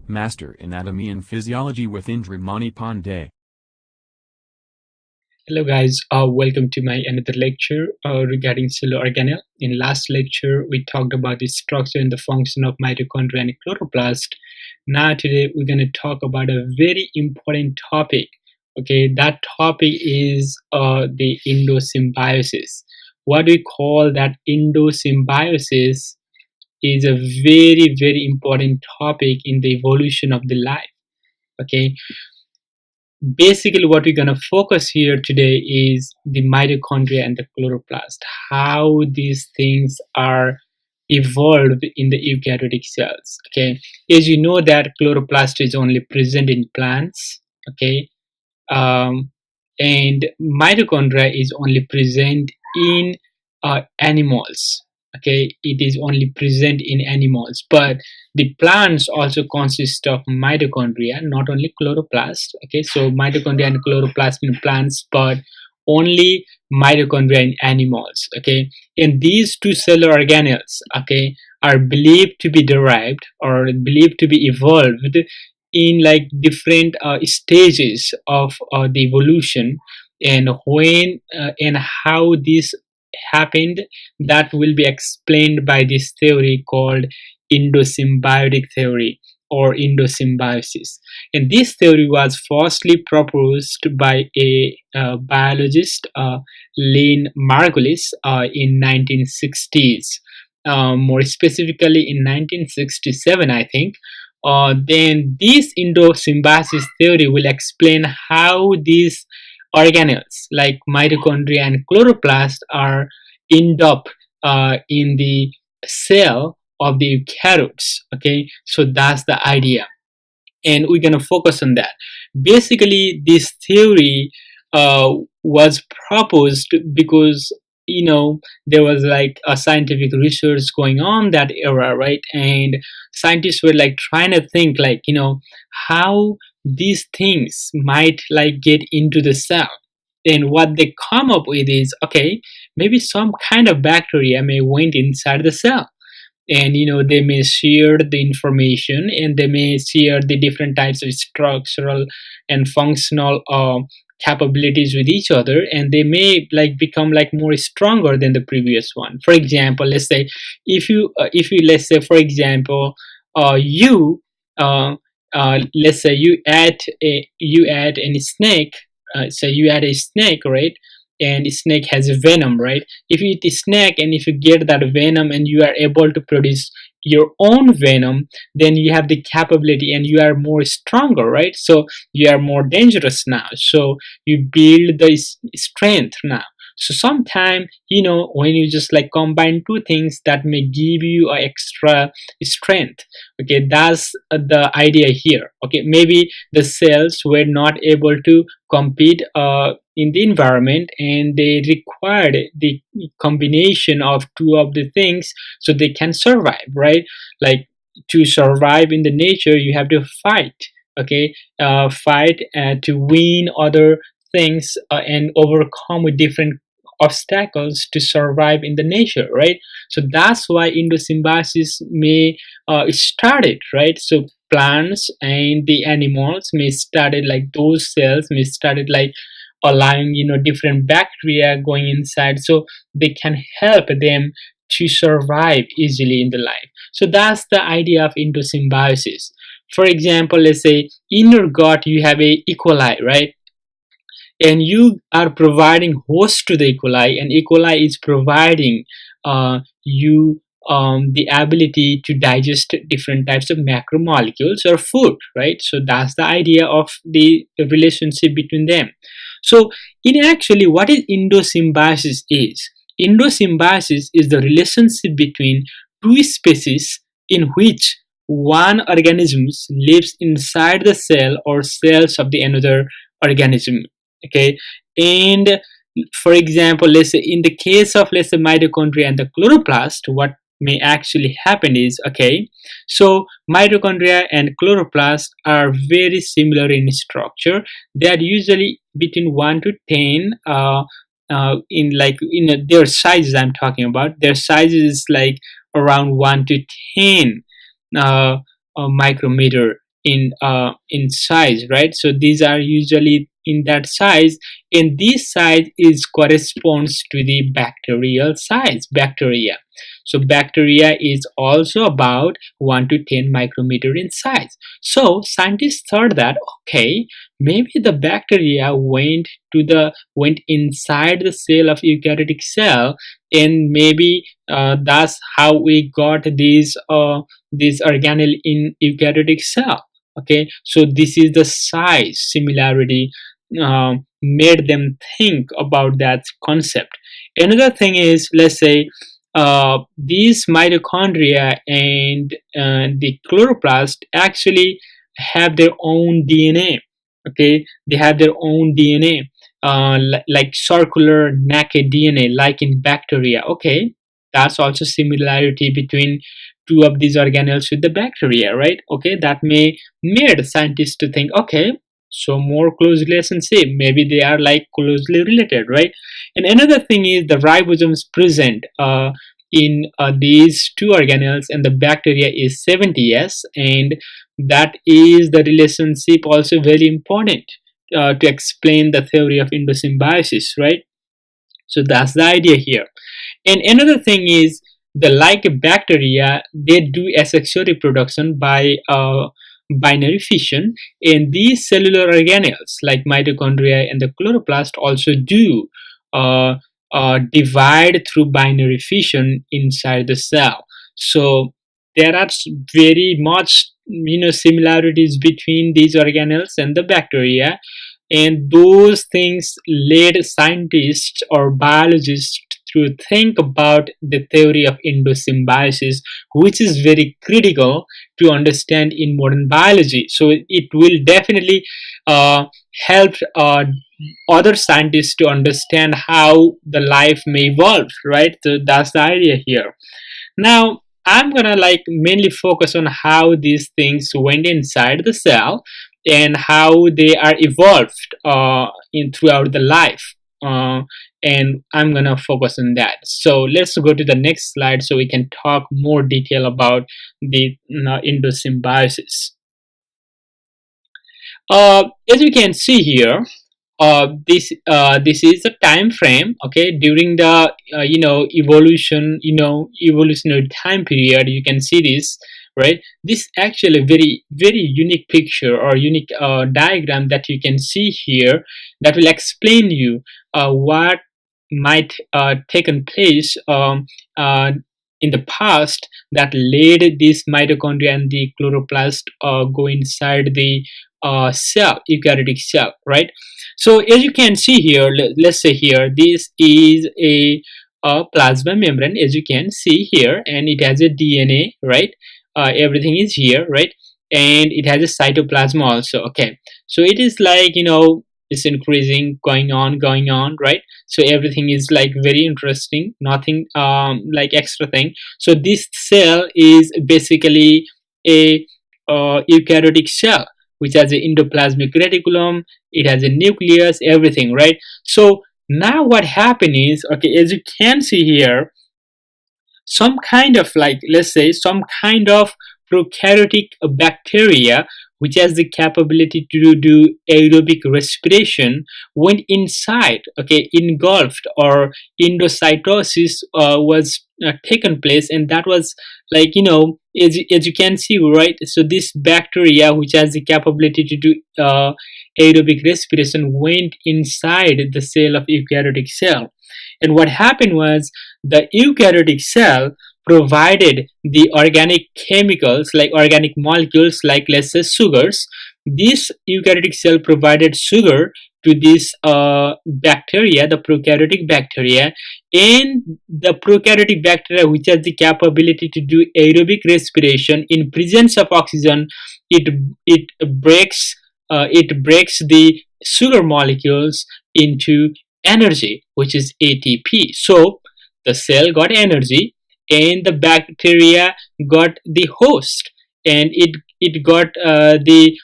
Master Anatomy and Physiology with Indramani Pandey. Hello guys, welcome to my another lecture regarding cellular organelle. In last lecture, we talked about the structure and the function of mitochondria and chloroplast. Now today, we're going to talk about a very important topic. Okay, that topic is the endosymbiosis. What we call that endosymbiosis is a very, very important topic in the evolution of the life. Okay, basically what we're going to focus here today is the mitochondria and the chloroplast, how these things are evolved in the eukaryotic cells. Okay, as you know that chloroplast is only present in plants. Okay, and mitochondria is only present in animals. Okay, it is only present in animals, but the plants also consist of mitochondria, not only chloroplast. Okay, so mitochondria and chloroplast in plants, but only mitochondria in animals. Okay, and these two cellular organelles, okay, are believed to be derived or believed to be evolved in like different stages of the evolution, and when and how this happened, that will be explained by this theory called endosymbiotic theory or endosymbiosis. And this theory was firstly proposed by a biologist, Lynn Margulis, in 1960s, more specifically in 1967, I think. Then this endosymbiosis theory will explain how these organelles like mitochondria and chloroplast are end up in the cell of the eukaryotes. Okay, so that's the idea, and we're going to focus on that. Basically, this theory was proposed because there was like a scientific research going on that era, right? And scientists were like trying to think like how these things might like get into the cell. And what they come up with is, okay, maybe some kind of bacteria may went inside the cell, and they may share the information, and they may share the different types of structural and functional capabilities with each other, and they may like become like more stronger than the previous one. For example, let's say if you let's say for example you let's say you add any snake, so you add a snake, right? And a snake has a venom, right? If you eat a snake and if you get that venom and you are able to produce your own venom, then you have the capability and you are more stronger, right? So you are more dangerous now, so you build the strength now. So sometime when you just like combine two things, that may give you a extra strength. Okay, that's the idea here. Okay, maybe the cells were not able to compete in the environment, and they required the combination of two of the things so they can survive, right? Like, to survive in the nature, you have to fight. Okay, fight to win other things and overcome with different obstacles to survive in the nature, right? So that's why endosymbiosis may started, right? So plants and the animals may started like those cells may started like allowing different bacteria going inside, so they can help them to survive easily in the life. So that's the idea of endosymbiosis. For example, let's say in your gut you have a E. coli, right? And you are providing host to the E. coli, and E. coli is providing you the ability to digest different types of macromolecules or food, right? So that's the idea of the relationship between them. So in actually, what is endosymbiosis is? Endosymbiosis is the relationship between two species in which one organism lives inside the cell or cells of the another organism. Okay, and for example, let's say in the case of, let's say, mitochondria and the chloroplast, what may actually happen is, okay, so mitochondria and chloroplast are very similar in structure. They are usually between 1 to 10 in like their sizes. I'm talking about their sizes is like around 1 to 10 micrometer in size, right? So these are usually in that size, and this size is corresponds to the bacterial size, bacteria. So bacteria is also about 1 to 10 micrometer in size. So scientists thought that, okay, maybe the bacteria went inside the cell of eukaryotic cell, and maybe that's how we got these organelle in eukaryotic cell. Okay, so this is the size similarity made them think about that concept. Another thing is, let's say these mitochondria and the chloroplast actually have their own DNA. Okay, they have their own DNA, like circular naked DNA, like in bacteria. Okay, that's also similarity between two of these organelles with the bacteria, right? Okay, that may made scientists to think, okay, so more close relationship, maybe they are like closely related, right? And another thing is the ribosomes present in these two organelles, and the bacteria is 70s, and that is the relationship also very important to explain the theory of endosymbiosis, right? So that's the idea here. And another thing is the like bacteria, they do asexual reproduction by binary fission, and these cellular organelles like mitochondria and the chloroplast also do uh, divide through binary fission inside the cell. So there are very much similarities between these organelles and the bacteria, and those things led scientists or biologists to think about the theory of endosymbiosis, which is very critical to understand in modern biology. So it will definitely uh, help other scientists to understand how the life may evolve, right? So that's the idea here. Now I'm gonna like mainly focus on how these things went inside the cell and how they are evolved in throughout the life. And I'm gonna focus on that. So let's go to the next slide so we can talk more detail about the endosymbiosis. As we can see here, this is the time frame, okay, during the evolutionary time period. You can see this, right? This actually very unique picture or unique diagram that you can see here, that will explain you what might taken place in the past that led this mitochondria and the chloroplast go inside the cell, eukaryotic cell, right? So as you can see here, let's say here, this is a plasma membrane, as you can see here, and it has a DNA, right? Everything is here, right? And it has a cytoplasm also. Okay, so it is like, it's increasing, going on, right? So everything is like very interesting, nothing like extra thing. So this cell is basically a eukaryotic cell, which has an endoplasmic reticulum, it has a nucleus, everything, right? So now what happened is, okay, as you can see here, some kind of like, let's say, some kind of prokaryotic bacteria which has the capability to do aerobic respiration went inside, okay, engulfed, or endocytosis was taken place, and that was like, as you can see, right? So this bacteria which has the capability to do aerobic respiration went inside the cell of eukaryotic cell. And what happened was the eukaryotic cell provided the organic chemicals, like organic molecules, like let's say sugars. This eukaryotic cell provided sugar to this bacteria, the prokaryotic bacteria, and the prokaryotic bacteria which has the capability to do aerobic respiration in presence of oxygen, it breaks the sugar molecules into energy, which is ATP. So the cell got energy, and the bacteria got the host, and it got the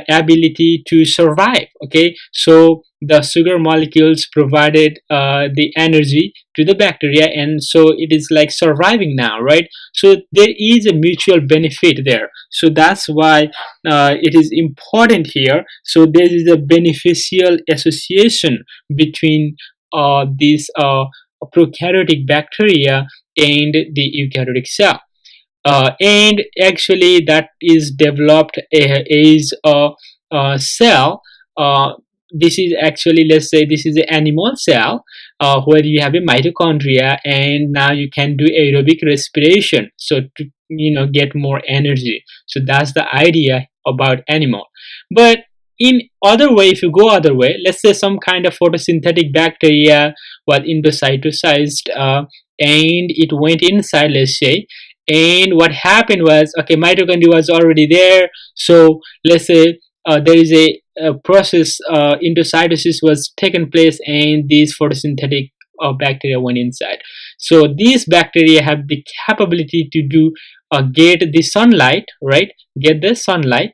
ability to survive. Okay, so the sugar molecules provided the energy to the bacteria, and so it is like surviving now, right? So there is a mutual benefit there. So that's why it is important here. So there is a beneficial association between these prokaryotic bacteria and the eukaryotic cell. And actually that is developed as a cell. This is actually, let's say this is an animal cell where you have a mitochondria, and now you can do aerobic respiration, so to get more energy. So that's the idea about animal. But in other way, if you go other way, let's say some kind of photosynthetic bacteria was endocytosized, and it went inside, let's say, and what happened was, okay, mitochondria was already there. So let's say there is a process, endocytosis was taken place, and these photosynthetic bacteria went inside. So these bacteria have the capability to do get the sunlight, right? Get the sunlight,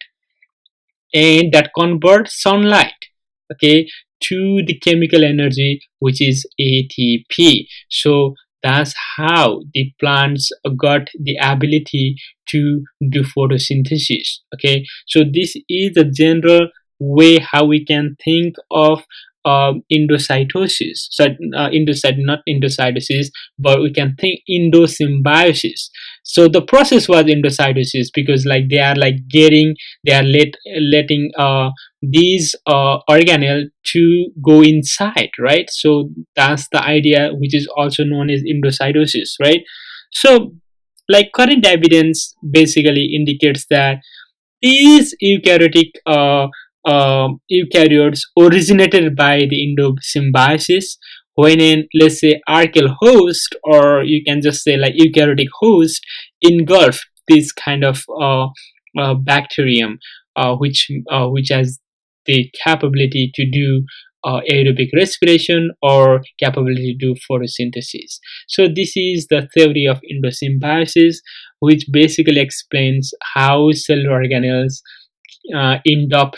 and that converts sunlight, okay, to the chemical energy, which is ATP. So that's how the plants got the ability to do photosynthesis. Okay, so this is a general way how we can think of endocytosis. So not endocytosis, but we can think endosymbiosis. So the process was endocytosis, because like they are letting these organelle to go inside, right? So that's the idea, which is also known as endocytosis, right? So like current evidence basically indicates that these eukaryotes originated by the endosymbiosis, when in, let's say, archaeal host, or you can just say like eukaryotic host, engulfed this kind of bacterium, which has the capability to do aerobic respiration or capability to do photosynthesis. So this is the theory of endosymbiosis, which basically explains how cellular organelles end up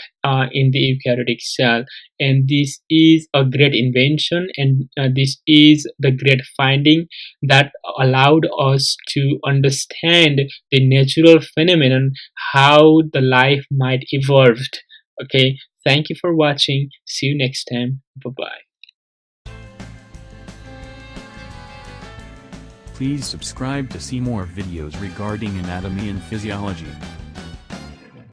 in the eukaryotic cell. And this is a great invention, and this is the great finding that allowed us to understand the natural phenomenon, how the life might evolved. Okay, thank you for watching. See you next time. Bye bye. Please subscribe to see more videos regarding anatomy and physiology.